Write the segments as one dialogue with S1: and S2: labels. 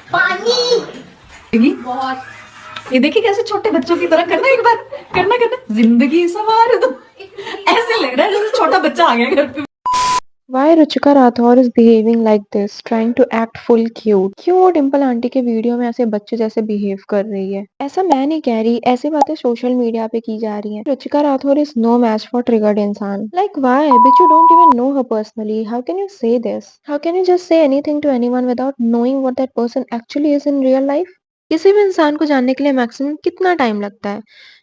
S1: पानी
S2: बहुत। ये देखिए कैसे छोटे बच्चों की तरह करना, एक बार करना करना, जिंदगी सवार दो। ऐसे लग रहा है जैसे छोटा बच्चा आ गया घर पे।
S3: Why Ruchika Rathore is behaving like this, trying to act full cute? क्यों वो डिम्पल आंटी के वीडियो में ऐसे बच्चे जैसे बिहेव कर रही है? ऐसा मैं नहीं कह रही, ऐसी बातें सोशल मीडिया पे की जा रही हैं। Ruchika Rathore is no match for triggered इंसान। Like why? Bitch, you don't even know her personally. How can you say this? How can you just say anything to anyone without knowing what that person actually is in real life? किसी भी इंसान को जानने के लिए maximum कितना time लगता है?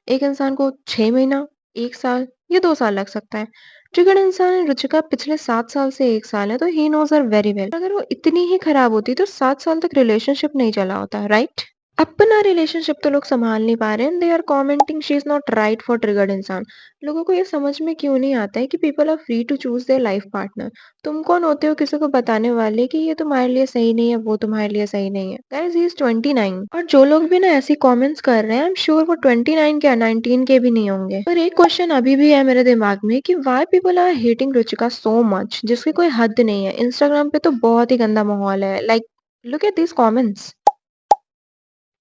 S3: एक इंसान को 6 महीना, 1 साल या 2 साल लग सकता है। ट्रिगर्ड इंसान रुचिका पिछले 7 साल से 1 साल है, तो he knows her very well. अगर वो इतनी ही खराब होती तो 7 साल तक रिलेशनशिप नहीं चला होता, राइट? अपना रिलेशनशिप तो लोग संभाल नहीं पा रहे हैं, they are commenting she is not right for triggered इंसान। लोगों को ये समझ में क्यों नहीं आता है कि people are free to choose their life partner. तुम कौन होते हो किसी को बताने वाले कि ये तुम्हारे लिए सही नहीं है, वो तुम्हारे लिए सही नहीं है? Guys he is 29। और जो लोग भी ना ऐसी कमेंट्स कर रहे हैं, आई एम श्योर वो 29 के 19 के भी नहीं होंगे। पर एक क्वेश्चन अभी भी है मेरे दिमाग में कि why people are hating Ruchika so much, जिसकी कोई हद नहीं है। इंस्टाग्राम पे तो बहुत ही गंदा माहौल है। Like look at these comments.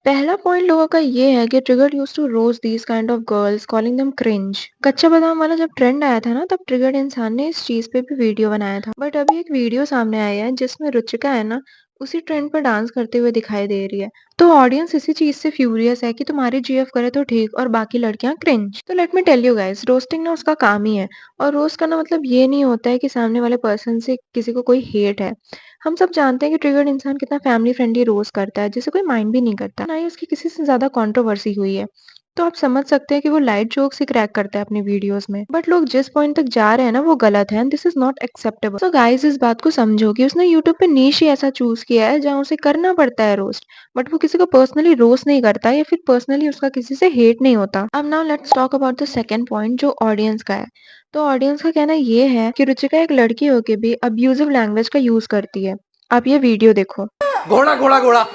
S3: पहला पॉइंट लोगों का ये है कि triggered used to roast these kind of girls calling them cringe. कच्चा बादाम वाला जब ट्रेंड आया था ना, तब ट्रिगर्ड इंसान ने इस चीज पे भी वीडियो बनाया था। बट अभी एक वीडियो सामने आया है जिसमें रुचिका है ना, उसी ट्रेंड पर डांस करते हुए दिखाई दे रही है। तो ऑडियंस इसी चीज से फ्यूरियस है कि तुम्हारी जीएफ करे तो ठीक और बाकी लड़कियां क्रिंज। तो let me tell you guys, roasting ना उसका काम ही है। और रोस्ट करना मतलब ये नहीं होता है कि सामने वाले पर्सन से किसी को कोई हेट है। हम सब जानते हैं कि ट्रिगर्ड इंसान कितना फैमिली फ्रेंडली रोस्ट करता है, जिसे कोई माइंड भी नहीं करता, ना ही उसकी किसी से ज्यादा कंट्रोवर्सी हुई है। तो आप समझ सकते हैं कि वो लाइट जोक्स ही क्रैक करता है अपनी वीडियोस में। बट लोग जिस पॉइंट तक जा रहे हैं ना, वो गलत है, and this is not acceptable. So guys, इस बात को समझो कि उसने यूट्यूब पे नीश ही ऐसा चूज किया है जहाँ उसे करना पड़ता है रोस्ट। बट वो किसी को पर्सनली रोस्ट नहीं करता, या फिर पर्सनली उसका किसी से हेट नहीं होता। अब now let's talk about the second point, जो ऑडियंस का है। तो ऑडियंस का कहना ये है कि रुचिका एक लड़की होके भी अब्यूजिव लैंग्वेज का यूज करती है। आप ये वीडियो देखो।
S1: घोड़ा घोड़ा घोड़ा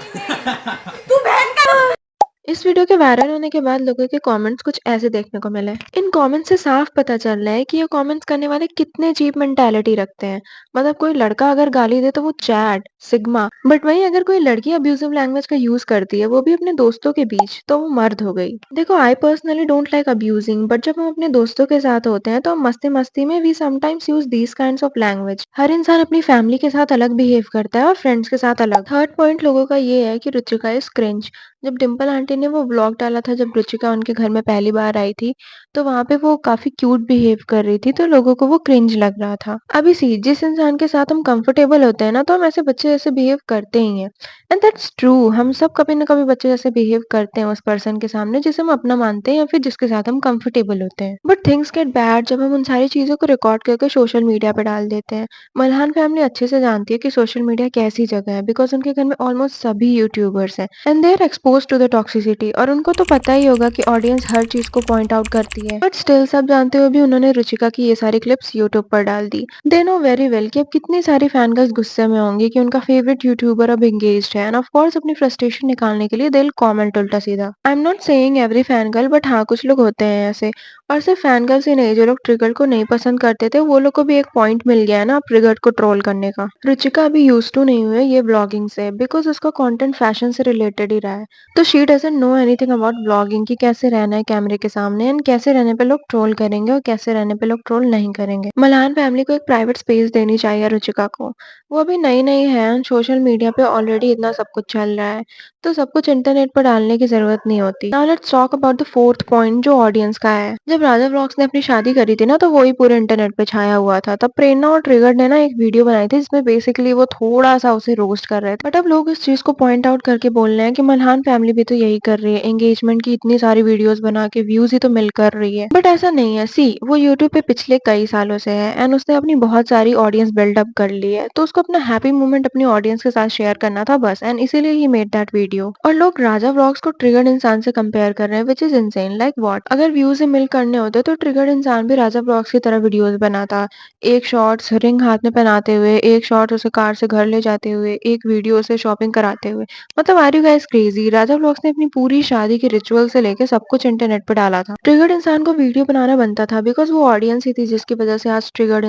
S3: इस वीडियो के वायरल होने के बाद लोगों के कमेंट्स कुछ ऐसे देखने को मिले। इन कमेंट्स से साफ पता चल रहा है कि ये कमेंट्स करने वाले कितने चीप मेंटालिटी रखते हैं। मतलब कोई लड़का अगर गाली दे तो वो चैट सिग्मा, बट वहीं अगर कोई लड़की अब्यूजिव लैंग्वेज का यूज करती है, वो भी अपने दोस्तों के बीच, तो वो मर्द हो गई। देखो, I personally don't like abusing, but जब हम अपने दोस्तों के साथ होते हैं तो हम मस्ती मस्ती में we sometimes use these kinds of language. हर इंसान अपनी फैमिली के साथ अलग बिहेव करता है और फ्रेंड्स के साथ अलग। थर्ड पॉइंट लोगों का ये है कि रुचिका इज क्रिंज। जब डिम्पल आंटी ने वो व्लॉग डाला था जब रुचिका उनके घर में पहली बार आई थी, तो वहाँ पे वो काफी क्यूट बिहेव कर रही थी, तो लोगों को वो क्रिंज लग रहा था। अभी सी, जिस इंसान के साथ हम कंफर्टेबल होते हैं ना, तो हम ऐसे बच्चे जैसे बिहेव करते ही हैं। एंड दैट्स ट्रू, हम सब कभी ना कभी बच्चे जैसे बिहेव करते हैं उस पर्सन के सामने जिसे हम अपना मानते हैं या फिर जिसके साथ हम कंफर्टेबल होते हैं। बट थिंग्स गेट बैड जब हम उन सारी चीजों को रिकॉर्ड करके सोशल मीडिया पे डाल देते हैं। मल्हान फैमिली अच्छे से जानती है कि सोशल मीडिया कैसी जगह है, बिकॉज उनके घर में ऑलमोस्ट सभी यूट्यूबर्स हैं and they are expose to the toxicity. और उनको तो पता ही होगा कि ऑडियंस हर चीज को पॉइंट आउट करती है, बट स्टिल सब जानते हुए भी उन्होंने रुचिका की ये सारी क्लिप्स यूट्यूब पर डाल दी। दे नो वेरी वेल कि अब कितनी सारी फैन गर्ल्स गुस्से में होंगी कि उनका फेवरेट यूट्यूबर अब एंगेज्ड है, एंड ऑफ कोर्स अपनी फ्रस्ट्रेशन निकालने के लिए दिल कमेंट उल्टा सीधा। I am not saying every fan girl, but हाँ, कुछ लोग होते हैं ऐसे। और सिर्फ फैन गर्ल्स ही नहीं, जो लोग ट्रिगर को नहीं पसंद करते थे, वो लोग को भी एक पॉइंट मिल गया है ना ट्रिगर को ट्रोल करने का। रुचिका अभी यूज टू नहीं हुई है ये ब्लॉगिंग से, बिकॉज उसका कंटेंट फैशन से रिलेटेड ही रहा है। तो she doesn't know anything about blogging कि कैसे रहना है कैमरे के सामने, एंड कैसे रहने पे लोग ट्रोल करेंगे और कैसे रहने पे लोग ट्रोल नहीं करेंगे। मलान फैमिली को एक प्राइवेट स्पेस देनी चाहिए रुचिका को। वो अभी नई नई है, सोशल मीडिया पे ऑलरेडी इतना सब कुछ चल रहा है, तो सब कुछ इंटरनेट पर डालने की जरूरत नहीं होती। Now let's talk about the fourth point, जो ऑडियंस का है। जब राजा व्लॉग्स ने अपनी शादी करी थी ना, तो वो ही पूरे इंटरनेट पे छाया हुआ था। तब प्रेरणा और ट्रिगर ने ना एक वीडियो बनाई थी जिसमें बेसिकली वो थोड़ा सा उसे रोस्ट कर रहे थे। बट अब लोग इस चीज को पॉइंट आउट करके बोल रहे हैं कि मल्हान फैमिली भी तो यही कर रही है, एंगेजमेंट की इतनी सारी वीडियोस बना के व्यूज ही तो मिल कर रही है। बट ऐसा नहीं है। सी, वो यूट्यूब पे पिछले कई सालों से है एंड उसने अपनी बहुत सारी ऑडियंस बिल्डअप कर ली है, तो उसको अपना हैप्पी मोमेंट अपनी ऑडियंस के साथ शेयर करना था बस, एंड इसीलिए ही मेड दैट वीडियो। और लोग राजा व्लॉग्स को ट्रिगर्ड इंसान से कंपेयर कर रहे हैं, which is insane. Like what? अगर व्यूज ही मिल करने होते तो ट्रिगर्ड इंसान भी राजा व्लॉग्स की तरह वीडियोस बनाता। एक शॉर्ट्स रिंग हाथ में पहनाते हुए, एक शॉर्ट उसे कार से घर ले जाते हुए, एक वीडियो उसे शॉपिंग कराते हुए। मतलब are you guys crazy? Raja vlogs ने अपनी पूरी शादी के रिचुअल से लेके सब कुछ इंटरनेट पे डाला था। ट्रिगर्ड इंसान को वीडियो बनाना बनता था बिकॉज़ वो ऑडियंस ही थी जिसकी वजह से आज ट्रिगर्ड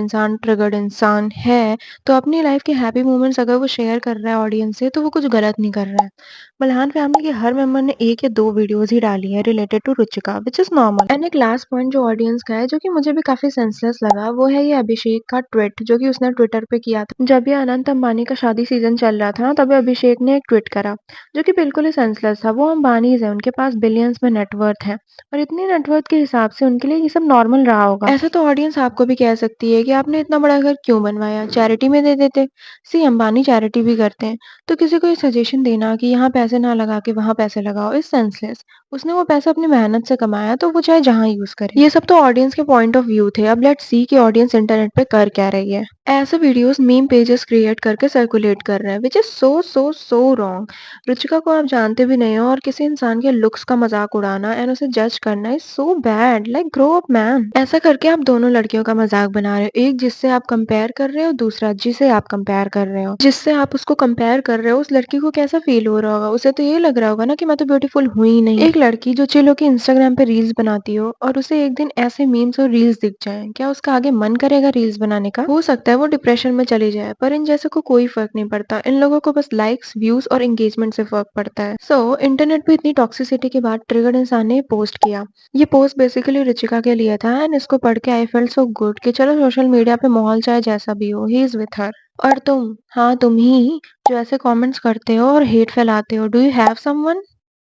S3: इंसान है। तो अपनी लाइफ के हैप्पी मोमेंट्स अगर वो शेयर कर रहा है ऑडियंस से तो वो कुछ गलत नहीं कर रहा है। मल्हान फैमिली के हर मेंबर ने 1 या 2 वीडियोस ही डाली है related to Ruchika which is normal. And एक लास्ट पॉइंट जो ऑडियंस का है जो कि मुझे भी काफ़ी सेंसलेस लगा वो है ये अभिषेक का ट्वीट जो कि उसने ट्विटर पे किया था। जब ये अनंत अंबानी का शादी सीज़न चल रहा था ना तभी अभिषेक ने एक ट्वीट करा जो कि बिल्कुल ही सेंसलेस था। वो अंबानीज़ हैं, उनके पास बिलियंस में नेटवर्थ है और इतनी नेटवर्थ के हिसाब से उनके लिए ये सब नॉर्मल रहा होगा। ऐसा तो ऑडियंस आपको भी कह सकती है कि आपने इतना बड़ा घर क्यों बनवाया? चैरिटी में दे देते। सी अंबानी चैरिटी भी करते हैं। तो किसी को ये सजेशन देना कि यहाँ पैसे ना लगा के वहाँ पैसे लगाओ इज सेंसलेस। उसने वो पैसा अपनी मेहनत से कमाया तो वो चाहे जहाँ यूज करे। ये सब तो ऑडियंस के पॉइंट ऑफ व्यू थे। अब लेट्स सी कि ऑडियंस इंटरनेट पे कर क्या रही है। ऐसे वीडियोस मीम पेजेस क्रिएट करके सर्कुलेट कर रहे हैं which is so wrong. Ruchika को आप जानते भी नहीं हो और किसी इंसान के लुक्स का मजाक उड़ाना एंड उसे जज करना is so bad. Like grow up man. ऐसा करके आप दोनों लड़कियों का मजाक बना रहे हो। एक जिससे आप कंपेयर कर रहे हो दूसरा जिसे आप कंपेयर कर रहे हो। जिससे आप उसको कंपेयर कर रहे हो उस लड़की को कैसा फील हो रहा होगा? उसे तो ये लग रहा होगा ना कि मैं तो ब्यूटीफुल हूं ही नहीं। एक लड़की जो चिल होके इंस्टाग्राम पे रील्स बनाती हो और उसे एक दिन ऐसे मीम्स और रील्स दिख जाए क्या उसका आगे मन करेगा रील्स बनाने का? हो सकता है वो डिप्रेशन में चली जाए पर इन जैसे को कोई फर्क नहीं पड़ता। इन लोगों को बस लाइक्स व्यूज और एंगेजमेंट से फर्क पड़ता है। सो इंटरनेट पे इतनी टॉक्सिसिटी के बाद ट्रिगर्ड इंसान ने पोस्ट किया। ये पोस्ट बेसिकली रुचिका के लिए था एंड इसको पढ़ के आई फेल्ट सो गुड कि चलो सोशल मीडिया पे माहौल चाहे जैसा भी हो ही इज विथ हर। और तुम, हाँ तुम ही जो ऐसे कमेंट्स करते हो और हेट फैलाते हो, डू यू हैव समवन?